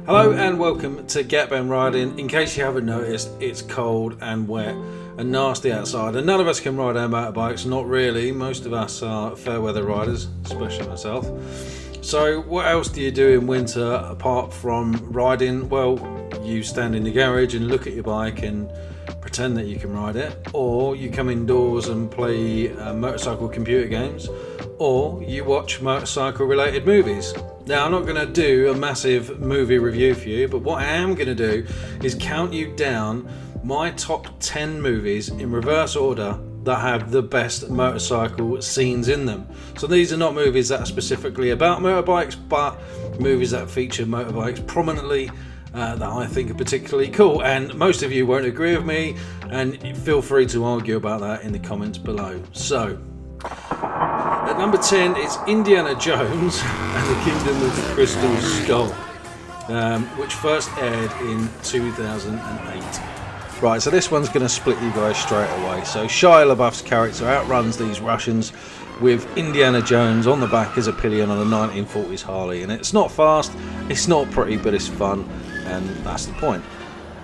Hello and welcome to Get Ben Riding. In case you haven't noticed, it's cold and wet and nasty outside, and none of us can ride our motorbikes. Not really. Most of us are fair weather riders, especially myself. So what else do you do in winter apart from riding? Well, you stand in the garage and look at your bike and pretend that you can ride it, or you come indoors and play motorcycle computer games, or you watch motorcycle related movies. Now, I'm not going to do a massive movie review for you, but what I am going to do is count you down my top 10 movies in reverse order that have the best motorcycle scenes in them. So these are not movies that are specifically about motorbikes, but movies that feature motorbikes prominently that I think are particularly cool. And most of you won't agree with me, and feel free to argue about that in the comments below. So, at number 10 is Indiana Jones and the Kingdom of the Crystal Skull, which first aired in 2008. Right, so this one's going to split you guys straight away. So Shia LaBeouf's character outruns these Russians with Indiana Jones on the back as a pillion on a 1940s Harley. And it's not fast, it's not pretty, but it's fun, and that's the point.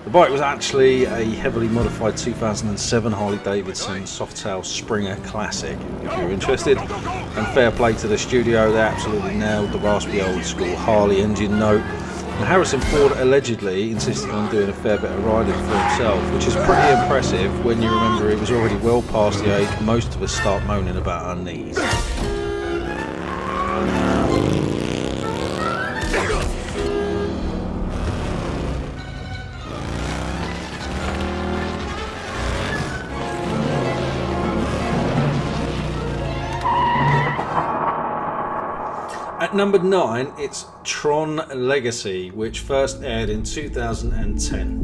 The bike was actually a heavily modified 2007 Harley-Davidson Softail Springer Classic, if you're interested. And fair play to the studio, they absolutely nailed the raspy old school Harley engine note. And Harrison Ford allegedly insisted on doing a fair bit of riding for himself, which is pretty impressive when you remember he was already well past the age most of us start moaning about our knees. At number 9, it's Tron Legacy, which first aired in 2010.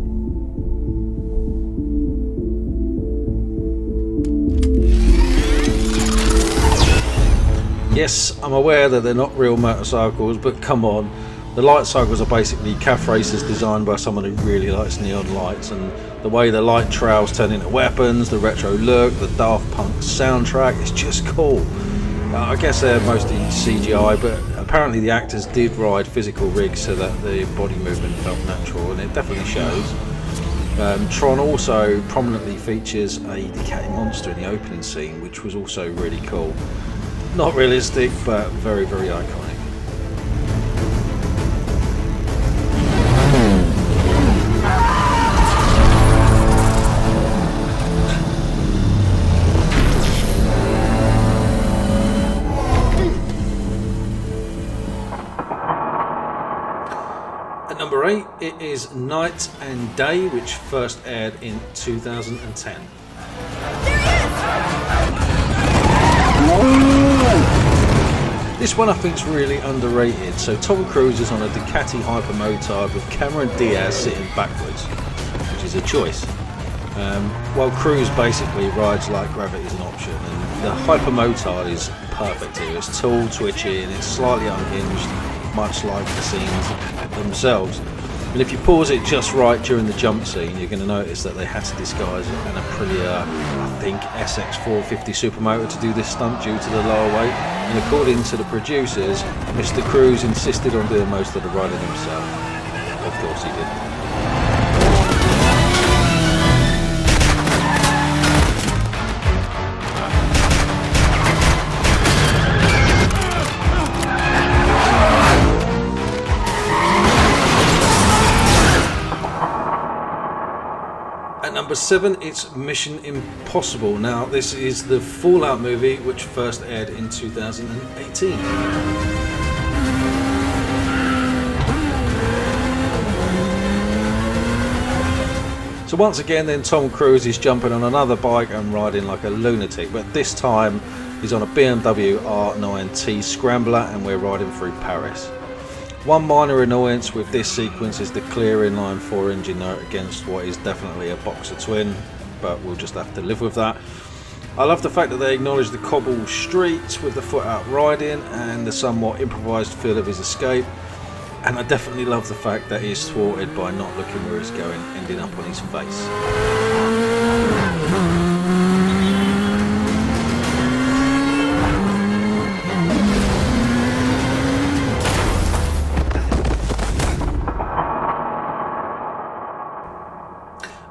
Yes, I'm aware that they're not real motorcycles, but come on. The light cycles are basically calf racers designed by someone who really likes neon lights, and the way the light trails turn into weapons, the retro look, the Daft Punk soundtrack, it's just cool. I guess they're mostly CGI, but apparently the actors did ride physical rigs so that the body movement felt natural, and it definitely shows. Tron also prominently features a Ducati monster in the opening scene, which was also really cool. Not realistic, but very, very iconic. Number 8, it is Night and Day, which first aired in 2010. This one I think is really underrated. So Tom Cruise is on a Ducati hypermotard with Cameron Diaz sitting backwards, which is a choice. While Cruise basically rides like gravity's an option, and the hypermotard is perfect here. It's tall, twitchy, and it's slightly unhinged, much like the scenes themselves. And if you pause it just right during the jump scene, you're going to notice that they had to disguise an Aprilia, I think, SX450 supermoto to do this stunt due to the lower weight. And according to the producers, Mr. Cruise insisted on doing most of the riding himself. Of course he did. Number 7, it's Mission Impossible. Now, this is the Fallout movie, which first aired in 2018. So once again, then Tom Cruise is jumping on another bike and riding like a lunatic, but this time he's on a BMW R9T Scrambler and we're riding through Paris. One minor annoyance with this sequence is the clear inline 4 engine note against what is definitely a boxer twin, but we'll just have to live with that. I love the fact that they acknowledge the cobbled streets with the foot out riding and the somewhat improvised feel of his escape, and I definitely love the fact that he's thwarted by not looking where he's going, ending up on his face.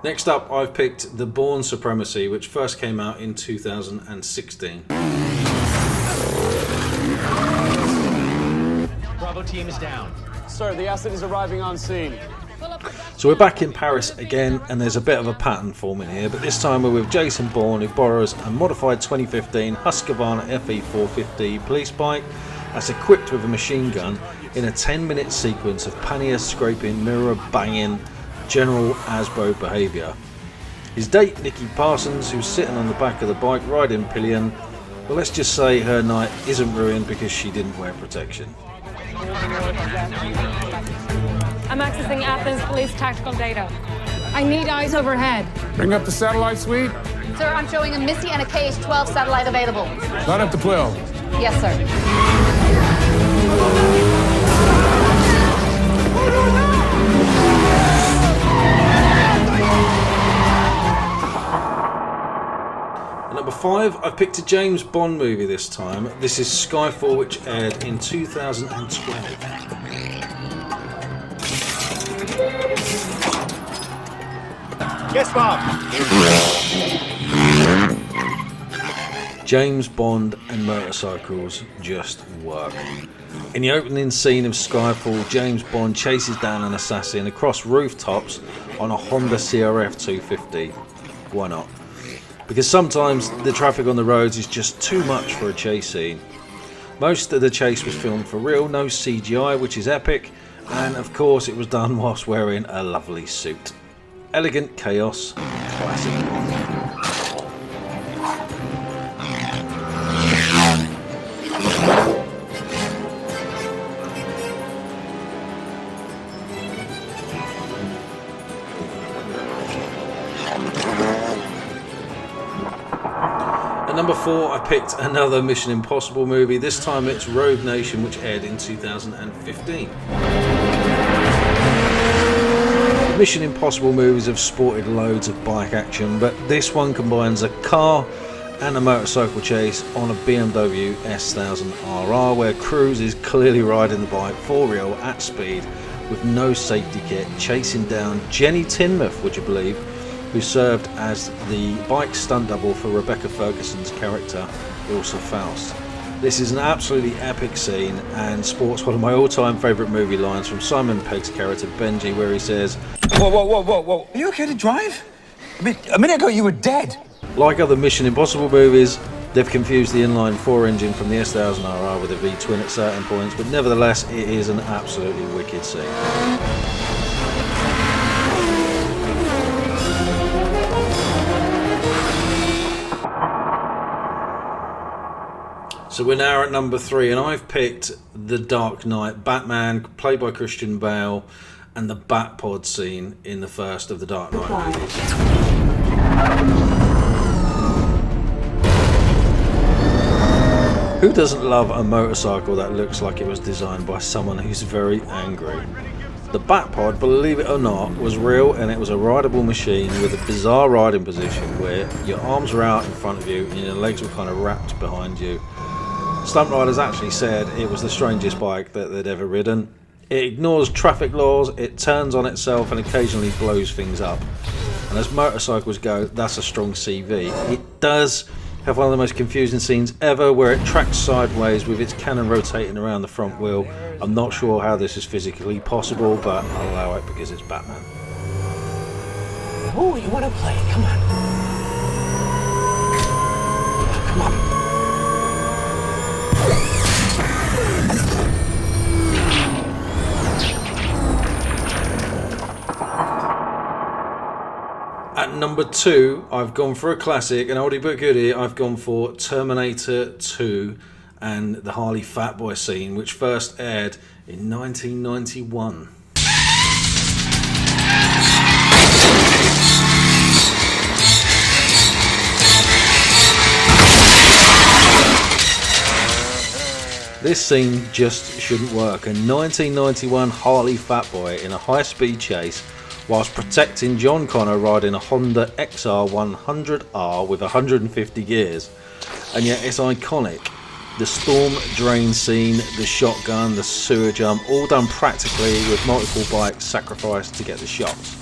Next up, I've picked the Bourne Supremacy, which first came out in 2016. Bravo team is down. Sir, the asset is arriving on scene. So we're back in Paris again, and there's a bit of a pattern forming here, but this time we're with Jason Bourne, who borrows a modified 2015 Husqvarna FE450 police bike that's equipped with a machine gun in a 10-minute sequence of pannier scraping, mirror banging, general Asbo behaviour. His date, Nikki Parsons, who's sitting on the back of the bike riding pillion, well, let's just say her night isn't ruined because she didn't wear protection. I'm accessing Athens police tactical data. I need eyes overhead. Bring up the satellite suite. Sir, I'm showing a Misty and a KH-12 satellite available. Light up the 12. Yes, sir. At number 5, I've picked a James Bond movie this time. This is Skyfall, which aired in 2012. Yes, Bob. James Bond and motorcycles just work. In the opening scene of Skyfall, James Bond chases down an assassin across rooftops on a Honda CRF 250. Why not? Because sometimes the traffic on the roads is just too much for a chase scene. Most of the chase was filmed for real, no CGI, which is epic, and of course it was done whilst wearing a lovely suit. Elegant chaos, classic Bond. At number 4, I picked another Mission Impossible movie. This time it's Rogue Nation, which aired in 2015. Mission Impossible movies have sported loads of bike action, but this one combines a car and a motorcycle chase on a BMW S1000RR, where Cruise is clearly riding the bike for real at speed with no safety kit, chasing down Jenny Tinmouth, would you believe, who served as the bike stunt double for Rebecca Ferguson's character Ilsa Faust. This is an absolutely epic scene and sports one of my all-time favourite movie lines from Simon Pegg's character Benji, where he says, Whoa, whoa, whoa, whoa, whoa. Are you okay to drive? I mean, a minute ago you were dead. Like other Mission Impossible movies, they've confused the inline-4 engine from the S1000RR with a V-twin at certain points, but nevertheless it is an absolutely wicked scene. So we're now at number 3, and I've picked The Dark Knight, Batman, played by Christian Bale, and the Batpod scene in the first of the Dark Knight movies. Who doesn't love a motorcycle that looks like it was designed by someone who's very angry? The Batpod, believe it or not, was real, and it was a rideable machine with a bizarre riding position where your arms were out in front of you and your legs were kind of wrapped behind you. Stunt riders actually said it was the strangest bike that they'd ever ridden. It ignores traffic laws, it turns on itself and occasionally blows things up. And as motorcycles go, that's a strong CV. It does have one of the most confusing scenes ever, where it tracks sideways with its cannon rotating around the front wheel. I'm not sure how this is physically possible, but I'll allow it because it's Batman. Oh, you want to play? Come on. Come on. At number 2, I've gone for a classic, an oldie but goodie. I've gone for Terminator 2 and the Harley Fat Boy scene, which first aired in 1991. This scene just shouldn't work. A 1991 Harley Fat Boy in a high-speed chase whilst protecting John Connor riding a Honda XR100R with 150 gears. And yet it's iconic. The storm drain scene, the shotgun, the sewer jump, all done practically with multiple bikes sacrificed to get the shots.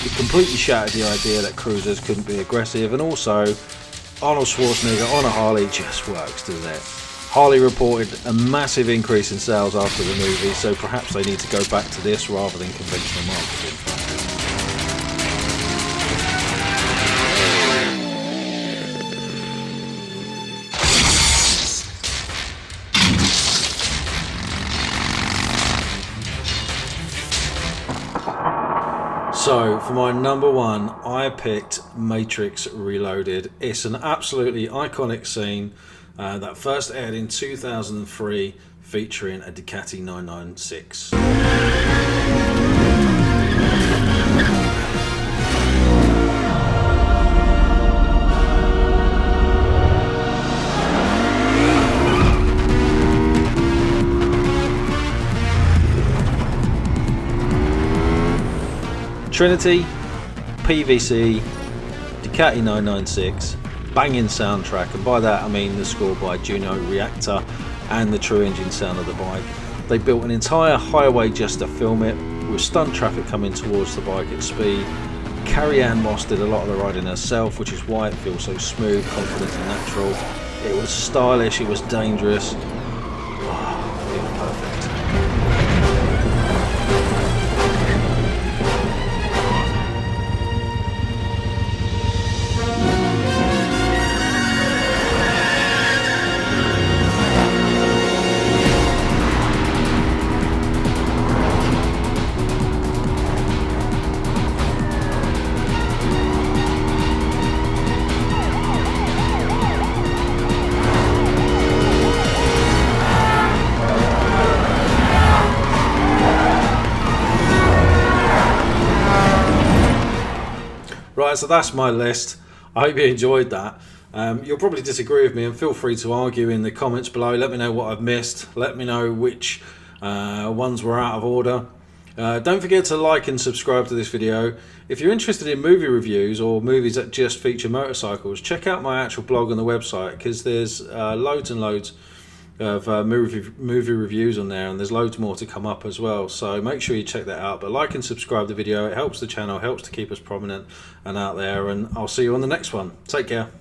It completely shattered the idea that cruisers couldn't be aggressive, and also Arnold Schwarzenegger on a Harley just works, doesn't it? Harley reported a massive increase in sales after the movie, so perhaps they need to go back to this rather than conventional marketing. So, for my number one, I picked Matrix Reloaded. It's an absolutely iconic scene that first aired in 2003, featuring a Ducati 996. Trinity, PVC, Ducati 996, banging soundtrack, and by that I mean the score by Juno Reactor and the true engine sound of the bike. They built an entire highway just to film it, with stunt traffic coming towards the bike at speed. Carrie-Anne Moss did a lot of the riding herself, which is why it feels so smooth, confident and natural. It was stylish, it was dangerous. Oh, it was perfect. Right, so that's my list. I hope you enjoyed that. You'll probably disagree with me, and feel free to argue in the comments below. Let me know what I've missed. Let me know which ones were out of order. Don't forget to like and subscribe to this video. If you're interested in movie reviews or movies that just feature motorcycles, check out my actual blog on the website, because there's loads and loads of movie reviews on there, and there's loads more to come up as well, so make sure you check that out. But like and subscribe the video, it helps the channel, helps to keep us prominent and out there, and I'll see you on the next one. Take care.